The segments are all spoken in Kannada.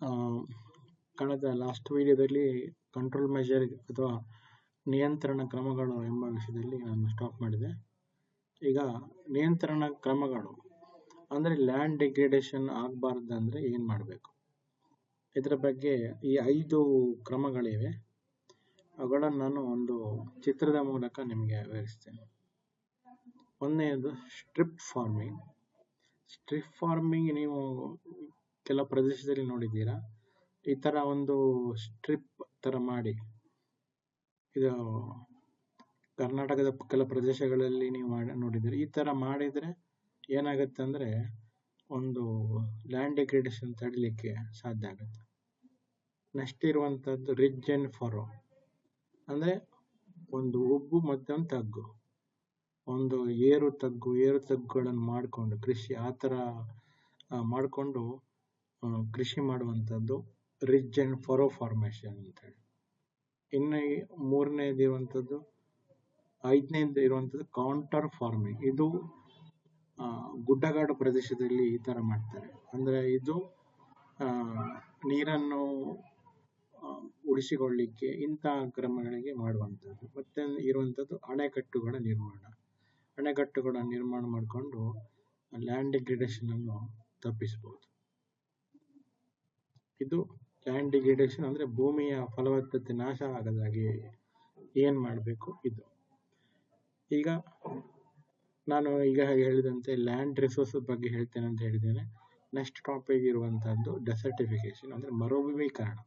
ಆ, ಕಳೆದ ಲಾಸ್ಟ್ ವಿಡಿಯೋದಲ್ಲಿ ಕಂಟ್ರೋಲ್ ಮೆಷರ್ ಅಥವಾ ನಿಯಂತ್ರಣ ಕ್ರಮಗಳು ಎಂಬ ವಿಷಯದಲ್ಲಿ ನಾನು ಸ್ಟಾಪ್ ಮಾಡಿದೆ. ಈಗ ನಿಯಂತ್ರಣ ಕ್ರಮಗಳು ಅಂದರೆ ಲ್ಯಾಂಡ್ ಡಿಗ್ರೇಡೇಷನ್ ಆಗಬಾರ್ದಂದ್ರೆ ಏನು ಮಾಡಬೇಕು, ಇದರ ಬಗ್ಗೆ ಈ 5 ಕ್ರಮಗಳಿವೆ. ಅವುಗಳನ್ನು ನಾನು ಒಂದು ಚಿತ್ರದ ಮೂಲಕ ನಿಮಗೆ ವಿವರಿಸ್ತೇನೆ. ಒಂದನೆಯದು ಸ್ಟ್ರಿಪ್ ಫಾರ್ಮಿಂಗ್. ಸ್ಟ್ರಿಪ್ ಫಾರ್ಮಿಂಗ್ ನೀವು ಕೆಲ ಪ್ರದೇಶದಲ್ಲಿ ನೋಡಿದ್ದೀರಾ. ಈ ತರ ಒಂದು ಸ್ಟ್ರಿಪ್ ತರ ಮಾಡಿ, ಇದು ಕರ್ನಾಟಕದ ಕೆಲ ಪ್ರದೇಶಗಳಲ್ಲಿ ನೀವು ನೋಡಿದ್ದೀರಿ. ಈ ತರ ಮಾಡಿದ್ರೆ ಏನಾಗುತ್ತೆ ಅಂದ್ರೆ ಒಂದು ಲ್ಯಾಂಡ್ ಡಿಗ್ರೇಡೇಷನ್ ತಡಿಲಿಕ್ಕೆ ಸಾಧ್ಯ ಆಗುತ್ತೆ. ನೆಕ್ಸ್ಟ್ ಇರುವಂತದ್ದು ರಿಡ್ಜ್ ಅಂಡ್ ಫರೋ, ಅಂದ್ರೆ ಒಂದು ಉಬ್ಬು ಮತ್ತೆ ಒಂದು ತಗ್ಗು, ಒಂದು ಏರು ತಗ್ಗುಗಳನ್ನು ಮಾಡಿಕೊಂಡು ಕೃಷಿ ಆ ತರ ಮಾಡಿಕೊಂಡು ಕೃಷಿ ಮಾಡುವಂಥದ್ದು ರಿಡ್ಜ್ ಅಂಡ್ ಫರೋ ಫಾರ್ಮೇಶನ್ ಅಂತ ಹೇಳಿ. ಇನ್ನು ಮೂರನೇದು ಇರುವಂಥದ್ದು, ಐದನೇದು ಇರುವಂಥದ್ದು ಕೌಂಟರ್ ಫಾರ್ಮಿಂಗ್. ಇದು ಗುಡ್ಡಗಾಡು ಪ್ರದೇಶದಲ್ಲಿ ಈ ತರ ಮಾಡ್ತಾರೆ. ಅಂದ್ರೆ ಇದು ನೀರನ್ನು ಉಳಿಸಿಕೊಳ್ಳಿಕ್ಕೆ ಇಂತಹ ಕ್ರಮಗಳಿಗೆ ಮಾಡುವಂಥದ್ದು. ಮತ್ತೆ ಇರುವಂಥದ್ದು ಅಣೆಕಟ್ಟುಗಳ ನಿರ್ಮಾಣ ಮಾಡಿಕೊಂಡು ಲ್ಯಾಂಡ್ ಡಿಗ್ರೇಡೇಷನ್ ಅನ್ನು ತಪ್ಪಿಸಬಹುದು. ಇದು ಲ್ಯಾಂಡ್ ಡಿಗ್ರೇಡೇಷನ್ ಅಂದ್ರೆ ಭೂಮಿಯ ಫಲವತ್ತತೆ ನಾಶ ಆಗದಾಗೆ ಏನ್ ಮಾಡಬೇಕು ಇದು. ಈಗ ನಾನು ಈಗ ಹೇಳಿದಂತೆ ಲ್ಯಾಂಡ್ ರಿಸೋರ್ಸ್ ಬಗ್ಗೆ ಹೇಳ್ತೇನೆ ಅಂತ ಹೇಳಿದ್ದೇನೆ. ನೆಕ್ಸ್ಟ್ ಟಾಪಿಕ್ ಇರುವಂತಹದ್ದು ಡೆಸರ್ಟಿಫಿಕೇಶನ್ ಅಂದ್ರೆ ಮರುಭೂಮೀಕರಣ.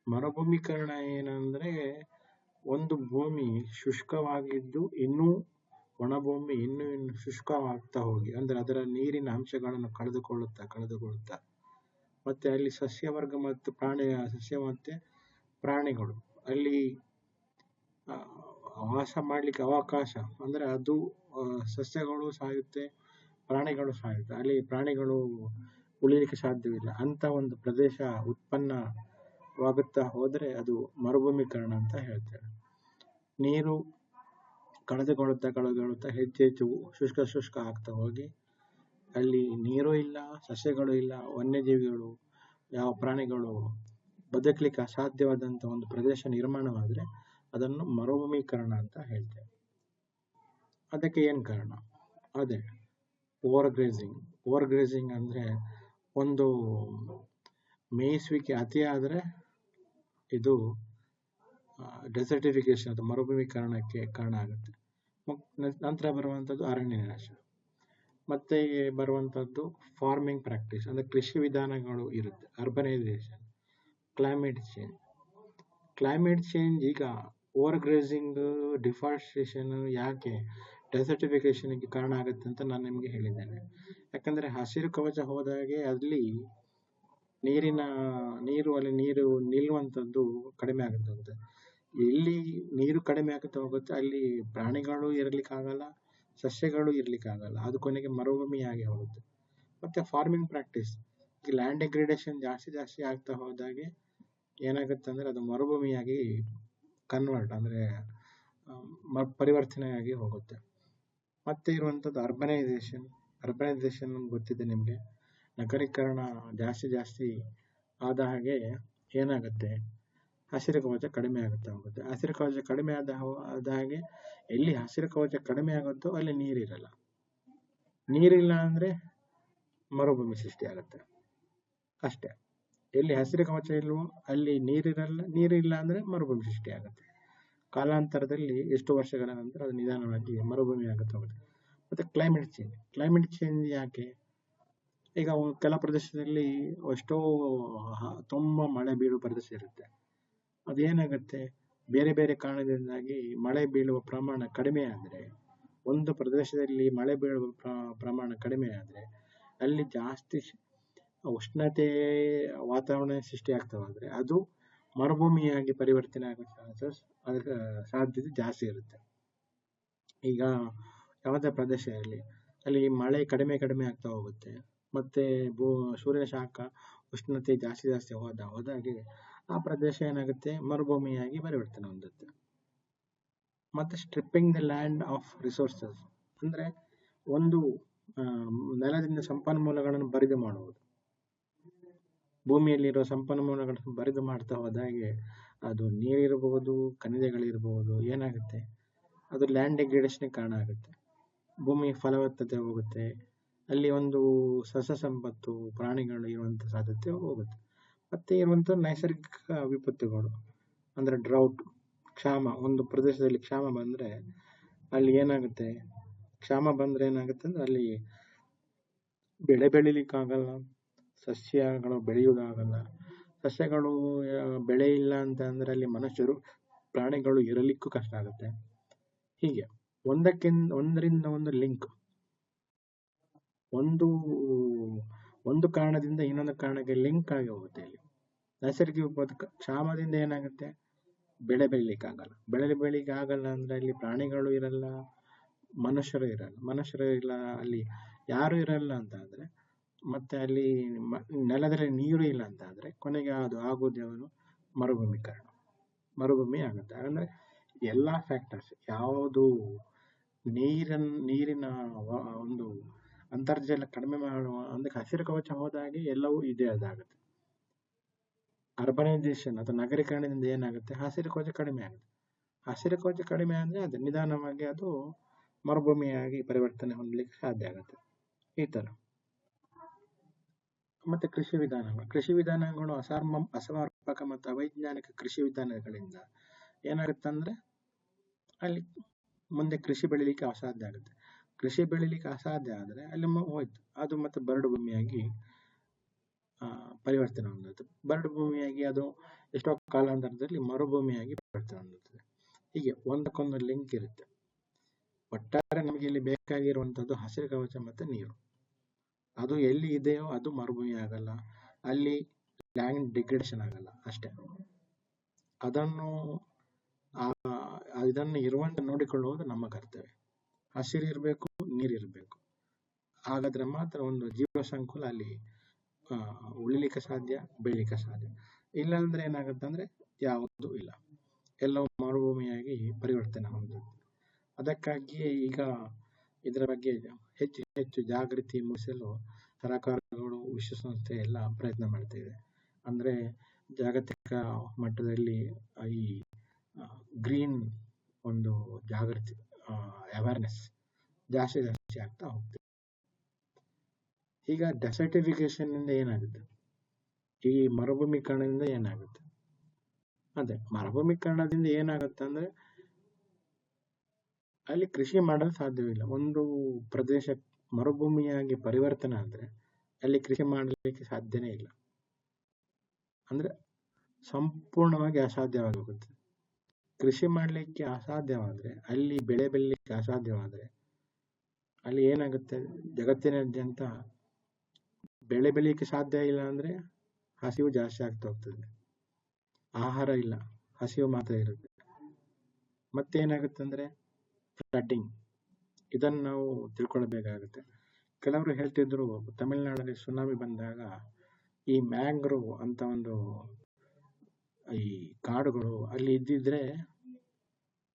ಮರುಭೂಮೀಕರಣ ಏನಂದ್ರೆ ಒಂದು ಭೂಮಿ ಶುಷ್ಕವಾಗಿದ್ದು ಇನ್ನೂ ಒಣಭೂಮಿ ಇನ್ನು ಶುಷ್ಕವಾಗ್ತಾ ಹೋಗಿ, ಅಂದ್ರೆ ಅದರ ನೀರಿನ ಅಂಶಗಳನ್ನು ಕಳೆದುಕೊಳ್ಳುತ್ತಾ ಮತ್ತೆ ಅಲ್ಲಿ ಸಸ್ಯವರ್ಗ ಮತ್ತು ಸಸ್ಯ ಮತ್ತೆ ಪ್ರಾಣಿಗಳು ಅಲ್ಲಿ ವಾಸ ಮಾಡ್ಲಿಕ್ಕೆ ಅವಕಾಶ, ಅಂದ್ರೆ ಅದು ಸಸ್ಯಗಳು ಸಾಯುತ್ತೆ, ಪ್ರಾಣಿಗಳು ಸಾಯುತ್ತೆ. ಅಲ್ಲಿ ಪ್ರಾಣಿಗಳು ಉಳಿಲಿಕ್ಕೆ ಸಾಧ್ಯವಿಲ್ಲ. ಅಂತ ಒಂದು ಪ್ರದೇಶ ಉತ್ಪನ್ನವಾಗುತ್ತಾ ಹೋದ್ರೆ ಅದು ಮರುಭೂಮೀಕರಣ ಅಂತ ಹೇಳ್ತೇವೆ. ನೀರು ಕಳೆದುಕೊಳ್ಳುತ್ತಾ ಹೆಚ್ಚು ಶುಷ್ಕ ಆಗ್ತಾ ಹೋಗಿ ಅಲ್ಲಿ ನೀರು ಇಲ್ಲ, ಸಸ್ಯಗಳು ಇಲ್ಲ, ವನ್ಯಜೀವಿಗಳು ಯಾವ ಪ್ರಾಣಿಗಳು ಬದುಕಲಿಕ್ಕೆ ಅಸಾಧ್ಯವಾದಂತ ಒಂದು ಪ್ರದೇಶ ನಿರ್ಮಾಣವಾದ್ರೆ ಅದನ್ನು ಮರುಭೂಮೀಕರಣ ಅಂತ ಹೇಳ್ತೇವೆ. ಅದಕ್ಕೆ ಏನ್ ಕಾರಣ? ಅದೇ ಓವರ್ ಗ್ರೇಸಿಂಗ್ ಅಂದ್ರೆ ಒಂದು ಮೇಯಿಸುವಿಕೆ ಅತಿಯಾದ್ರೆ ಇದು ಡೆಸರ್ಟಿಫಿಕೇಶನ್ ಅಥವಾ ಮರುಭೂಮೀಕರಣಕ್ಕೆ ಕಾರಣ ಆಗುತ್ತೆ. ನಂತರ ಬರುವಂತದ್ದು ಅರಣ್ಯ ನಾಶ. ಮತ್ತೆ ಬರುವಂತದ್ದು ಫಾರ್ಮಿಂಗ್ ಪ್ರಾಕ್ಟೀಸ್ ಅಂದ್ರೆ ಕೃಷಿ ವಿಧಾನಗಳು ಇರುತ್ತೆ. Urbanisation, climate change. ಈಗ ಓವರ್ ಗ್ರೇಸಿಂಗ್, ಡಿಫಾರೆಸ್ಟೇಷನ್ ಯಾಕೆ ಡೆಸರ್ಟಿಫಿಕೇಶನ್ಗೆ ಕಾರಣ ಆಗುತ್ತೆ ಅಂತ ನಾನು ನಿಮಗೆ ಹೇಳಿದ್ದೇನೆ. ಯಾಕಂದ್ರೆ ಹಸಿರು ಕವಚ ಹೋದಾಗೆ ಅಲ್ಲಿ ನೀರು ನಿಲ್ಲುವಂಥದ್ದು ಕಡಿಮೆ ಆಗುತ್ತೆ. ಎಲ್ಲಿ ನೀರು ಕಡಿಮೆ ಆಗುತ್ತಾ ಹೋಗುತ್ತೆ ಅಲ್ಲಿ ಪ್ರಾಣಿಗಳು ಇರ್ಲಿಕ್ಕಾಗಲ್ಲ, ಸಸ್ಯಗಳು ಇರ್ಲಿಕ್ಕಾಗಲ್ಲ. ಅದು ಕೊನೆಗೆ ಮರುಭೂಮಿಯಾಗಿ ಹೋಗುತ್ತೆ. ಮತ್ತೆ ಫಾರ್ಮಿಂಗ್ ಪ್ರಾಕ್ಟೀಸ್, ಈ ಲ್ಯಾಂಡ್ ಡಿಗ್ರೇಡೇಷನ್ ಜಾಸ್ತಿ ಆಗ್ತಾ ಹೋದಾಗೆ ಏನಾಗುತ್ತೆ ಅಂದ್ರೆ ಅದು ಮರುಭೂಮಿಯಾಗಿ ಅಂದ್ರೆ ಪರಿವರ್ತನೆಯಾಗಿ ಹೋಗುತ್ತೆ. ಮತ್ತೆ ಇರುವಂತದ್ದು ಅರ್ಬನೈಸೇಷನ್ ಗೊತ್ತಿದೆ ನಿಮ್ಗೆ. ನಗರೀಕರಣ ಜಾಸ್ತಿ ಆದ ಹಾಗೆ ಏನಾಗುತ್ತೆ, ಹಸಿರು ಕವಚ ಕಡಿಮೆ ಆಗುತ್ತಾ ಹೋಗುತ್ತೆ. ಹಸಿರು ಕವಚ ಕಡಿಮೆ ಆದ ಹಾಗೆ ಎಲ್ಲಿ ಹಸಿರು ಕವಚ ಕಡಿಮೆ ಆಗುತ್ತೋ ಅಲ್ಲಿ ನೀರಿಲ್ಲ ಅಂದ್ರೆ ಮರುಭೂಮಿ ಸೃಷ್ಟಿ ಆಗುತ್ತೆ ಅಷ್ಟೇ. ಎಲ್ಲಿ ಹಸಿರು ಕವಚ ಇಲ್ವೋ ಅಲ್ಲಿ ನೀರಿಲ್ಲ ಅಂದ್ರೆ ಮರುಭೂಮಿ ಸೃಷ್ಟಿ ಆಗುತ್ತೆ. ಕಾಲಾಂತರದಲ್ಲಿ ಎಷ್ಟು ವರ್ಷಗಳ ನಂತರ ಅದು ನಿಧಾನವಾಗಿ ಮರುಭೂಮಿ ಆಗುತ್ತಾ ಹೋಗುತ್ತೆ. ಮತ್ತೆ ಕ್ಲೈಮೇಟ್ ಚೇಂಜ್ ಯಾಕೆ? ಈಗ ಕೆಲ ಪ್ರದೇಶದಲ್ಲಿ ತುಂಬಾ ಮಳೆ ಬೀಳುವ ಪ್ರದೇಶ ಇರುತ್ತೆ. ಅದೇನಾಗುತ್ತೆ, ಬೇರೆ ಕಾರಣದಿಂದಾಗಿ ಮಳೆ ಬೀಳುವ ಪ್ರಮಾಣ ಕಡಿಮೆ ಆದ್ರೆ, ಒಂದು ಪ್ರದೇಶದಲ್ಲಿ ಮಳೆ ಬೀಳುವ ಪ್ರಮಾಣ ಕಡಿಮೆ ಆದ್ರೆ ಅಲ್ಲಿ ಜಾಸ್ತಿ ಉಷ್ಣತೆ ವಾತಾವರಣ ಸೃಷ್ಟಿ ಆಗ್ತಾ ಹೋದ್ರೆ ಅದು ಮರುಭೂಮಿಯಾಗಿ ಪರಿವರ್ತನೆ ಆಗೋ ಸಾಧ್ಯತೆ ಜಾಸ್ತಿ ಇರುತ್ತೆ. ಈಗ ಯಾವುದೇ ಪ್ರದೇಶ ಇರಲಿ, ಅಲ್ಲಿ ಮಳೆ ಕಡಿಮೆ ಆಗ್ತಾ ಹೋಗುತ್ತೆ. ಮತ್ತೆ ಸೂರ್ಯನ ಶಾಖ ಉಷ್ಣತೆ ಜಾಸ್ತಿ ಹೋದಾಗೆ ಆ ಪ್ರದೇಶ ಏನಾಗುತ್ತೆ, ಮರುಭೂಮಿಯಾಗಿ ಪರಿವರ್ತನೆ ಹೊಂದುತ್ತೆ. ಮತ್ತೆ stripping the land of resources ಅಂದ್ರೆ ಒಂದು ನೆಲದಿಂದ ಸಂಪನ್ಮೂಲಗಳನ್ನು ಬರಿದು ಮಾಡುವುದು. ಭೂಮಿಯಲ್ಲಿರುವ ಸಂಪನ್ಮೂಲಗಳನ್ನು ಬರಿದು ಮಾಡ್ತಾ ಹೋದಾಗೆ ಅದು ನೀರಿರಬಹುದು, ಖನಿಜಗಳಿರಬಹುದು, ಏನಾಗುತ್ತೆ ಅದು ಲ್ಯಾಂಡ್ ಡಿಗ್ರೇಡೇಷನ್ ಕಾರಣ ಆಗುತ್ತೆ. ಭೂಮಿಯ ಫಲವತ್ತತೆ ಹೋಗುತ್ತೆ, ಅಲ್ಲಿ ಒಂದು ಸಸ್ಯ ಸಂಪತ್ತು ಪ್ರಾಣಿಗಳು ಇರುವಂತ ಸಾಧ್ಯತೆ ಹೋಗುತ್ತೆ. ಮತ್ತೆ ಇರುವಂತ ನೈಸರ್ಗಿಕ ವಿಪತ್ತುಗಳು ಅಂದ್ರೆ ಡ್ರೌಟ್, ಕ್ಷಾಮ. ಒಂದು ಪ್ರದೇಶದಲ್ಲಿ ಕ್ಷಾಮ ಬಂದ್ರೆ ಅಲ್ಲಿ ಏನಾಗುತ್ತೆ, ಕ್ಷಾಮ ಬಂದ್ರೆ ಏನಾಗುತ್ತೆ ಅಂದ್ರೆ ಅಲ್ಲಿ ಬೆಳೆ ಬೆಳಿಲಿಕ್ಕಾಗಲ್ಲ, ಸಸ್ಯಗಳು ಬೆಳೆಯುವುದಾಗಲ್ಲ. ಸಸ್ಯಗಳು ಬೆಳೆ ಇಲ್ಲ ಅಂತ ಅಂದ್ರೆ ಅಲ್ಲಿ ಮನುಷ್ಯರು ಪ್ರಾಣಿಗಳು ಇರಲಿಕ್ಕೂ ಕಷ್ಟ ಆಗುತ್ತೆ. ಹೀಗೆ ಒಂದರಿಂದ ಒಂದು ಲಿಂಕ್, ಒಂದು ಕಾರಣದಿಂದ ಇನ್ನೊಂದು ಕಾರಣಕ್ಕೆ ಲಿಂಕ್ ಆಗಿ ಹೋಗುತ್ತೆ. ಇಲ್ಲಿ ನೈಸರ್ಗಿಕ ವಿಪತ್ತು ಕ್ಷಾಮದಿಂದ ಏನಾಗುತ್ತೆ, ಬೆಳೆ ಬೆಳಿಲಿಕ್ಕಾಗಲ್ಲ. ಬೆಳೆ ಬೆಳಿಲಿಕ್ಕೆ ಆಗಲ್ಲ ಅಂದ್ರೆ ಅಲ್ಲಿ ಪ್ರಾಣಿಗಳು ಇರಲ್ಲ, ಮನುಷ್ಯರು ಇಲ್ಲ, ಅಲ್ಲಿ ಯಾರು ಇರಲ್ಲ ಅಂತ ಆದ್ರೆ, ಮತ್ತೆ ಅಲ್ಲಿ ನೆಲದಲ್ಲಿ ನೀರು ಇಲ್ಲ ಅಂತ ಆದ್ರೆ ಕೊನೆಗೆ ಅದು ಆಗೋದು ಯಾವುದು, ಮರುಭೂಮಿ ಆಗುತ್ತೆ. ಅಂದ್ರೆ ಎಲ್ಲಾ ಫ್ಯಾಕ್ಟರ್ಸ್, ಯಾವುದು ನೀರಿನ ಒಂದು ಅಂತರ್ಜಲ ಕಡಿಮೆ ಮಾಡುವ ಅಂದ್ರೆ ಹಸಿರು ಕವಚ ಹೋದಾಗೆ ಎಲ್ಲವೂ ಇದೆ ಅದಾಗುತ್ತೆ. ಅರ್ಬನೈಸೇಷನ್ ಅಥವಾ ನಗರೀಕರಣದಿಂದ ಏನಾಗುತ್ತೆ, ಹಸಿರು ಕವಚ ಕಡಿಮೆ ಆಗುತ್ತೆ. ಹಸಿರು ಕವಚ ಕಡಿಮೆ ಅಂದ್ರೆ ಅದು ನಿಧಾನವಾಗಿ ಅದು ಮರುಭೂಮಿಯಾಗಿ ಪರಿವರ್ತನೆ ಹೊಂದಲಿಕ್ಕೆ ಸಾಧ್ಯ ಆಗುತ್ತೆ. ಈ ತರ. ಮತ್ತೆ ಕೃಷಿ ವಿಧಾನಗಳು ಅಸಮರ್ಪಕ ಮತ್ತು ಅವೈಜ್ಞಾನಿಕ ಕೃಷಿ ವಿಧಾನಗಳಿಂದ ಏನಾಗುತ್ತೆ ಅಂದ್ರೆ ಅಲ್ಲಿ ಮುಂದೆ ಕೃಷಿ ಬೆಳಿಲಿಕ್ಕೆ ಅಸಾಧ್ಯ ಆಗುತ್ತೆ. ಕೃಷಿ ಬೆಳಿಲಿಕ್ಕೆ ಅಸಾಧ್ಯ ಆದ್ರೆ ಅಲ್ಲಿ ಹೋಯ್ತು, ಅದು ಮತ್ತೆ ಬರಡು ಭೂಮಿಯಾಗಿ ಪರಿವರ್ತನೆ ಹೊಂದುತ್ತೆ. ಬರಡು ಭೂಮಿಯಾಗಿ ಅದು ಎಷ್ಟೋ ಕಾಲಾಂತರದಲ್ಲಿ ಮರುಭೂಮಿಯಾಗಿ ಪರಿವರ್ತನೆ ಹೊಂದುತ್ತದೆ. ಹೀಗೆ ಒಂದಕ್ಕೊಂದು ಲಿಂಕ್ ಇರುತ್ತೆ. ಒಟ್ಟಾರೆ ನಮಗೆ ಇಲ್ಲಿ ಬೇಕಾಗಿರುವಂತದ್ದು ಹಸಿರು ಕವಚ ಮತ್ತೆ ನೀರು. ಅದು ಎಲ್ಲಿ ಇದೆಯೋ ಅದು ಮರುಭೂಮಿ ಆಗಲ್ಲ, ಅಲ್ಲಿ ಲ್ಯಾಂಡ್ ಡಿಗ್ರೇಡೇಷನ್ ಆಗಲ್ಲ ಅಷ್ಟೇ. ಇದನ್ನು ಇರುವಂತೆ ನೋಡಿಕೊಳ್ಳುವುದು ನಮ್ಮ ಕರ್ತವ್ಯ. ಹಸಿರು ಇರಬೇಕು, ನೀರಿರಬೇಕು. ಹಾಗಾದ್ರೆ ಮಾತ್ರ ಒಂದು ಜೀವ ಸಂಕುಲ ಅಲ್ಲಿ ಉಳಿಲಿಕ್ಕೆ ಸಾಧ್ಯ, ಬೆಳಿಲಿಕ್ಕೆ ಸಾಧ್ಯ. ಇಲ್ಲಾಂದ್ರೆ ಏನಾಗುತ್ತೆ ಅಂದ್ರೆ ಯಾವುದೂ ಇಲ್ಲ, ಎಲ್ಲವೂ ಮರುಭೂಮಿಯಾಗಿ ಪರಿವರ್ತನೆ ಹೊಂದುತ್ತೆ. ಅದಕ್ಕಾಗಿಯೇ ಈಗ ಇದರ ಬಗ್ಗೆ ಹೆಚ್ಚು ಹೆಚ್ಚು ಜಾಗೃತಿ ಮೂಡಿಸಲು ಸರ್ಕಾರಗಳು, ವಿಶ್ವಸಂಸ್ಥೆ ಎಲ್ಲ ಪ್ರಯತ್ನ ಮಾಡ್ತಾ ಇದೆ. ಅಂದ್ರೆ ಜಾಗತಿಕ ಮಟ್ಟದಲ್ಲಿ ಈ ಗ್ರೀನ್ ಒಂದು ಜಾಗೃತಿ ಅವೇರ್ನೆಸ್ ಜಾಸ್ತಿ ಆಗ್ತಾ ಹೋಗ್ತದೆ. ಈಗ ಡೆಸರ್ಟಿಫಿಕೇಶನ್ ಇಂದ ಏನಾಗುತ್ತೆ, ಈ ಮರುಭೂಮೀಕರಣದಿಂದ ಏನಾಗುತ್ತೆ, ಅದೇ ಮರುಭೂಮೀಕರಣದಿಂದ ಏನಾಗುತ್ತೆ ಅಂದ್ರೆ ಅಲ್ಲಿ ಕೃಷಿ ಮಾಡಲು ಸಾಧ್ಯವಿಲ್ಲ. ಒಂದು ಪ್ರದೇಶ ಮರುಭೂಮಿಯಾಗಿ ಪರಿವರ್ತನೆ ಆದ್ರೆ ಅಲ್ಲಿ ಕೃಷಿ ಮಾಡಲಿಕ್ಕೆ ಸಾಧ್ಯನೇ ಇಲ್ಲ, ಅಂದ್ರೆ ಸಂಪೂರ್ಣವಾಗಿ ಅಸಾಧ್ಯವಾಗಿ ಹೋಗುತ್ತೆ. ಕೃಷಿ ಮಾಡಲಿಕ್ಕೆ ಅಸಾಧ್ಯವಾದ್ರೆ, ಅಲ್ಲಿ ಬೆಳೆ ಬೆಳಿಲಿಕ್ಕೆ ಅಸಾಧ್ಯವಾದ್ರೆ ಅಲ್ಲಿ ಏನಾಗುತ್ತೆ, ಜಗತ್ತಿನಾದ್ಯಂತ ಬೆಳೆ ಬೆಳಿಲಿಕ್ಕೆ ಸಾಧ್ಯ ಇಲ್ಲ ಅಂದ್ರೆ ಹಸಿವು ಜಾಸ್ತಿ ಆಗ್ತಾ ಹೋಗ್ತದೆ. ಆಹಾರ ಇಲ್ಲ, ಹಸಿವು ಮಾತ್ರ ಇರುತ್ತೆ. ಮತ್ತೇನಾಗುತ್ತೆ ಅಂದ್ರೆ ಫ್ಲಡ್ಡಿಂಗ್. ಇದನ್ನು ನಾವು ತಿಳ್ಕೊಳ್ಬೇಕಾಗುತ್ತೆ. ಕೆಲವರು ಹೇಳ್ತಿದ್ರು ತಮಿಳುನಾಡಲ್ಲಿ ಸುನಾಮಿ ಬಂದಾಗ ಈ ಮ್ಯಾಂಗ್ರೋವ್ ಅಂತ ಒಂದು ಈ ಕಾಡುಗಳು ಅಲ್ಲಿ ಇದ್ದಿದ್ರೆ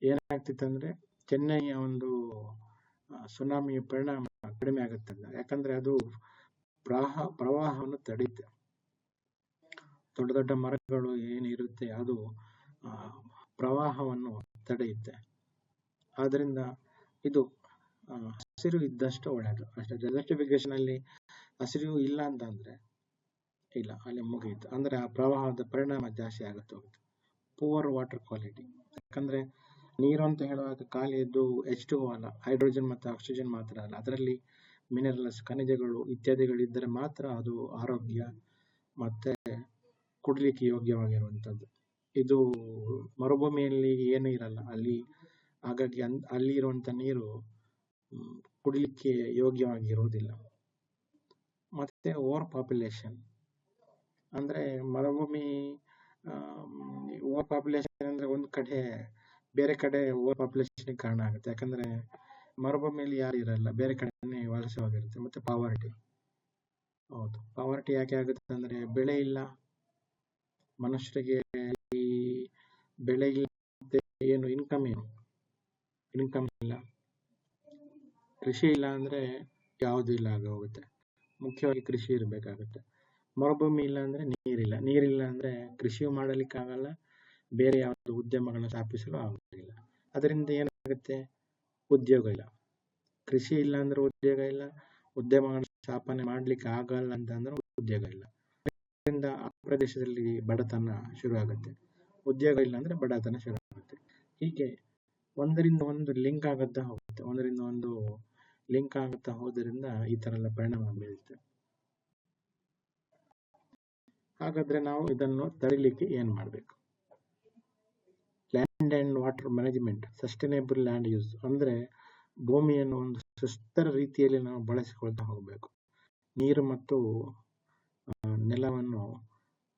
ಏನಾಗ್ತಿತ್ತಂದ್ರೆ ಚೆನ್ನೈಯ ಒಂದು ಸುನಾಮಿಯ ಪರಿಣಾಮ ಕಡಿಮೆ ಆಗುತ್ತೆ. ಯಾಕಂದ್ರೆ ಅದು ಪ್ರವಾಹವನ್ನು ತಡೆಯುತ್ತೆ. ದೊಡ್ಡ ದೊಡ್ಡ ಮರಗಳು ಏನಿರುತ್ತೆ ಅದು ಪ್ರವಾಹವನ್ನು ತಡೆಯುತ್ತೆ. ಆದ್ರಿಂದ ಇದು ಹಸಿರು ಇದ್ದಷ್ಟು ಒಳ್ಳೆಯದು ಅಷ್ಟೇ. ಡೆಸರ್ಟಿಫಿಕೇಶನ್ ಅಲ್ಲಿ ಹಸಿರು ಇಲ್ಲ ಅಂತ ಅಂದ್ರೆ ಇಲ್ಲ, ಅಲ್ಲಿ ಮುಗಿಯಿತು. ಅಂದ್ರೆ ಆ ಪ್ರವಾಹದ ಪರಿಣಾಮ ಜಾಸ್ತಿ ಆಗುತ್ತೆ. ಪೂವರ್ ವಾಟರ್ ಕ್ವಾಲಿಟಿ, ಯಾಕಂದ್ರೆ ನೀರು ಅಂತ ಹೇಳುವಾಗ ಖಾಲಿ ಇದ್ದು H2O ಅಲ್ಲ, ಹೈಡ್ರೋಜನ್ ಮತ್ತು ಆಕ್ಸಿಜನ್ ಮಾತ್ರ ಅಲ್ಲ, ಅದರಲ್ಲಿ ಮಿನರಲ್ಸ್, ಖನಿಜಗಳು ಇತ್ಯಾದಿಗಳಿದ್ದರೆ ಮಾತ್ರ ಅದು ಆರೋಗ್ಯ ಮತ್ತೆ ಕುಡಿಲಿಕ್ಕೆ ಯೋಗ್ಯವಾಗಿರುವಂಥದ್ದು. ಇದು ಮರುಭೂಮಿಯಲ್ಲಿ ಏನು ಇರಲ್ಲ ಅಲ್ಲಿ, ಹಾಗಾಗಿ ಅಲ್ಲಿ ಇರುವಂತ ನೀರು ಕುಡಿಲಿಕ್ಕೆ ಯೋಗ್ಯವಾಗಿರುವುದಿಲ್ಲ. ಮತ್ತೆ ಓವರ್ ಪಾಪ್ಯುಲೇಷನ್ ಅಂದ್ರೆ ಮರುಭೂಮಿ ಓವರ್ ಪಾಪ್ಯುಲೇಷನ್ ಅಂದ್ರೆ ಒಂದು ಕಡೆ ಬೇರೆ ಕಡೆ ಓವರ್ ಪಾಪ್ಯುಲೇಷನ್ ಕಾರಣ ಆಗುತ್ತೆ. ಯಾಕಂದ್ರೆ ಮರುಭೂಮಿಯಲ್ಲಿ ಯಾರು ಇರಲ್ಲ, ಬೇರೆ ಕಡೆ ವಲಸೆ ಹೋಗಿರುತ್ತೆ. ಮತ್ತೆ ಪಾವರ್ಟಿ. ಹೌದು, ಪಾವರ್ಟಿ ಯಾಕೆ ಆಗುತ್ತೆ ಅಂದ್ರೆ ಬೆಳೆ ಇಲ್ಲ, ಮನುಷ್ಯರಿಗೆ ಈ ಬೆಳೆ ಇಲ್ಲ, ಏನು ಇನ್ಕಮ್ ಇಲ್ಲ. ಕೃಷಿ ಇಲ್ಲ ಅಂದ್ರೆ ಯಾವುದು ಇಲ್ಲ ಆಗ ಹೋಗುತ್ತೆ. ಮುಖ್ಯವಾಗಿ ಕೃಷಿ ಇರಬೇಕಾಗುತ್ತೆ. ಮರುಭೂಮಿ ಇಲ್ಲ ಅಂದ್ರೆ ನೀರಿಲ್ಲ, ನೀರಿಲ್ಲ ಅಂದ್ರೆ ಕೃಷಿಯು ಮಾಡಲಿಕ್ಕೆ ಆಗಲ್ಲ, ಬೇರೆ ಯಾವುದು ಉದ್ಯಮಗಳನ್ನು ಸ್ಥಾಪಿಸಲು ಆಗುವುದಿಲ್ಲ. ಅದರಿಂದ ಏನಾಗುತ್ತೆ? ಉದ್ಯೋಗ ಇಲ್ಲ. ಕೃಷಿ ಇಲ್ಲ ಅಂದ್ರೆ ಉದ್ಯೋಗ ಇಲ್ಲ, ಉದ್ಯಮಗಳನ್ನು ಸ್ಥಾಪನೆ ಮಾಡ್ಲಿಕ್ಕೆ ಆಗಲ್ಲ ಅಂತ ಅಂದ್ರೆ ಉದ್ಯೋಗ ಇಲ್ಲ. ಅದರಿಂದ ಆ ಪ್ರದೇಶದಲ್ಲಿ ಬಡತನ ಶುರು ಆಗುತ್ತೆ. ಉದ್ಯೋಗ ಇಲ್ಲ ಅಂದ್ರೆ ಬಡತನ ಶುರು ಆಗುತ್ತೆ. ಹೀಗೆ ಒಂದರಿಂದ ಒಂದು ಲಿಂಕ್ ಆಗುತ್ತಾ ಹೋಗುತ್ತೆ, ಒಂದರಿಂದ ಒಂದು ಲಿಂಕ್ ಆಗುತ್ತಾ ಹೋದ್ರಿಂದ ಈ ತರ ಎಲ್ಲ ಪರಿಣಾಮ ಬೀಳುತ್ತೆ. ಹಾಗಾದ್ರೆ ನಾವು ಇದನ್ನು ತಡಿಲಿಕ್ಕೆ ಏನ್ ಮಾಡ್ಬೇಕು? Land and water management, sustainable land use ಅಂದ್ರೆ ಭೂಮಿಯನ್ನು ಒಂದು ಸುಸ್ಥಿರ ರೀತಿಯಲ್ಲಿ ನಾವು ಬಳಸಿಕೊಳ್ತಾ ಹೋಗ್ಬೇಕು. ನೀರು ಮತ್ತು ನೆಲವನ್ನು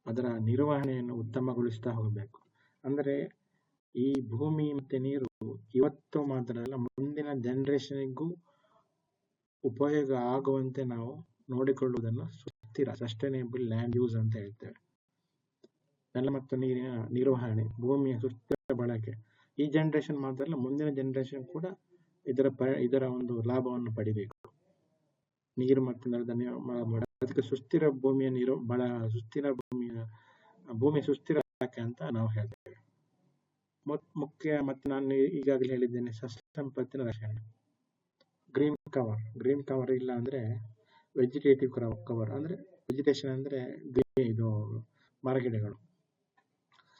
ಅದರ ನಿರ್ವಹಣೆಯನ್ನು ಉತ್ತಮಗೊಳಿಸ್ತಾ ಹೋಗಬೇಕು. ಅಂದ್ರೆ ಈ ಭೂಮಿ ಮತ್ತೆ ನೀರು ಇವತ್ತು ಮಾತ್ರ ಅಲ್ಲ, ಮುಂದಿನ ಜನರೇಷನ್ಗೂ ಉಪಯೋಗ ಆಗುವಂತೆ ನಾವು ನೋಡಿಕೊಳ್ಳುವುದನ್ನು ಸುಸ್ಥಿರ ಸಸ್ಟೈನೇಬಲ್ ಲ್ಯಾಂಡ್ ಯೂಸ್ ಅಂತ ಹೇಳ್ತೇವೆ. ನೆಲ ಮತ್ತು ನೀರಿನ ನಿರ್ವಹಣೆ, ಭೂಮಿಯ ಸುಸ್ಥಿರ ಬಳಕೆ ಈ ಜನರೇಷನ್ ಮಾತ್ರ ಅಲ್ಲ, ಮುಂದಿನ ಜನರೇಷನ್ ಕೂಡ ಇದರ ಒಂದು ಲಾಭವನ್ನು ಪಡಿಬೇಕು. ನೀರು ಮತ್ತು ನೆಲದ ಅದಕ್ಕೆ ಸುಸ್ಥಿರ ಭೂಮಿಯ ಸುಸ್ಥಿರ ಭೂಮಿ ಸುಸ್ಥಿರ ಬಳಕೆ ಅಂತ ನಾವು ಹೇಳ್ತೇವೆ. ಮುಖ್ಯ ಮತ್ತೆ ನಾನು ಈಗಾಗಲೇ ಹೇಳಿದ್ದೇನೆ, ಸಸ್ಯ ಸಂಪತ್ತಿನ ರಕ್ಷಣೆ. ಗ್ರೀನ್ ಕವರ್ ಇಲ್ಲ ಅಂದ್ರೆ ವೆಜಿಟೇಟಿವ್ ಕವರ್ ಅಂದ್ರೆ ವೆಜಿಟೇಷನ್ ಅಂದ್ರೆ ಇದು ಮರಗಿಡಗಳು.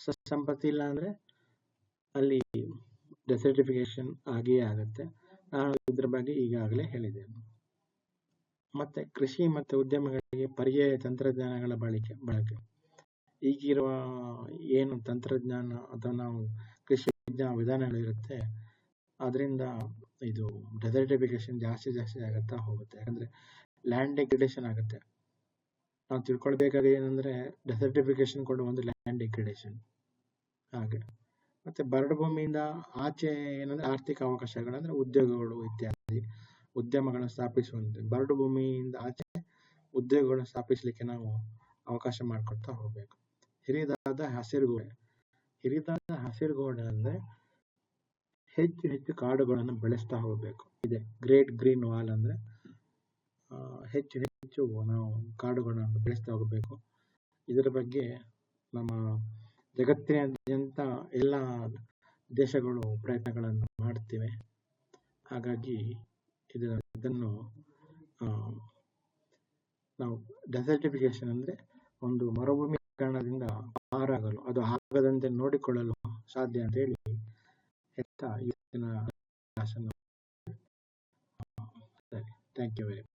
ಸಸ್ಯ ಸಂಪತ್ತಿ ಇಲ್ಲ ಅಂದ್ರೆ ಅಲ್ಲಿ ಡೆಸರ್ಟಿಫಿಕೇಶನ್ ಆಗಿಯೇ ಆಗುತ್ತೆ. ನಾನು ಇದ್ರ ಬಗ್ಗೆ ಈಗಾಗಲೇ ಹೇಳಿದ್ದೇನೆ. ಮತ್ತೆ ಕೃಷಿ ಮತ್ತು ಉದ್ಯಮಗಳಿಗೆ ಪರ್ಯಾಯ ತಂತ್ರಜ್ಞಾನಗಳ ಬಳಕೆ. ಈಗಿರುವ ಏನು ತಂತ್ರಜ್ಞಾನ ಅಥವಾ ನಾವು ಕೃಷಿ ವಿಧಾನಗಳಿರುತ್ತೆ, ಅದರಿಂದ ಇದು ಡೆಸರ್ಟಿಫಿಕೇಶನ್ ಜಾಸ್ತಿ ಆಗುತ್ತಾ ಹೋಗುತ್ತೆ. ಯಾಕಂದ್ರೆ ಲ್ಯಾಂಡ್ ಡಿಗ್ರೇಡೇಷನ್ ಆಗುತ್ತೆ. ನಾವು ತಿಳ್ಕೊಳ್ಬೇಕಾದ್ರೆ ಏನಂದ್ರೆ ಡೆಸರ್ಟಿಫಿಕೇಶನ್ ಕೂಡ ಒಂದು ಲ್ಯಾಂಡ್ ಡಿಗ್ರೇಡೇಷನ್. ಹಾಗೆ ಮತ್ತೆ ಬರಡು ಭೂಮಿಯಿಂದ ಆಚೆ ಏನಂದ್ರೆ ಆರ್ಥಿಕ ಅವಕಾಶಗಳಂದ್ರೆ ಉದ್ಯೋಗಗಳು ಇತ್ಯಾದಿ ಉದ್ಯಮಗಳನ್ನು ಸ್ಥಾಪಿಸುವಂತೆ. ಬರಡು ಭೂಮಿಯಿಂದ ಆಚೆ ಉದ್ಯೋಗಗಳನ್ನು ಸ್ಥಾಪಿಸಲಿಕ್ಕೆ ನಾವು ಅವಕಾಶ ಮಾಡಿಕೊಡ್ತಾ ಹೋಗ್ಬೇಕು. ಹಿರಿದಾದ ಹಸಿರುಗೋಡೆ ಅಂದ್ರೆ ಹೆಚ್ಚು ಕಾಡುಗಳನ್ನು ಬೆಳೆಸ್ತಾ ಹೋಗ್ಬೇಕು. ಇದೆ ಗ್ರೇಟ್ ಗ್ರೀನ್ ವಾಲ್ ಅಂದ್ರೆ ಹೆಚ್ಚು ನಾವು ಕಾಡುಗಳನ್ನು ಬೆಳೆಸ್ತಾ ಹೋಗಬೇಕು. ಇದರ ಬಗ್ಗೆ ನಮ್ಮ ಜಗತ್ತಿನಾದ್ಯಂತ ಎಲ್ಲ ದೇಶಗಳು ಪ್ರಯತ್ನಗಳನ್ನು ಮಾಡ್ತಿವೆ. ಹಾಗಾಗಿ ಇದನ್ನು ನಾವು ಡೆಸರ್ಟಿಫಿಕೇಶನ್ ಅಂದ್ರೆ ಒಂದು ಮರುಭೂಮೀಕರಣದಿಂದ ಪಾರಾಗಲು, ಅದು ಆಗದಂತೆ ನೋಡಿಕೊಳ್ಳಲು ಸಾಧ್ಯ ಅಂತ ಹೇಳಿ ಥ್ಯಾಂಕ್ ಯು ವೆರಿ ಮಚ್.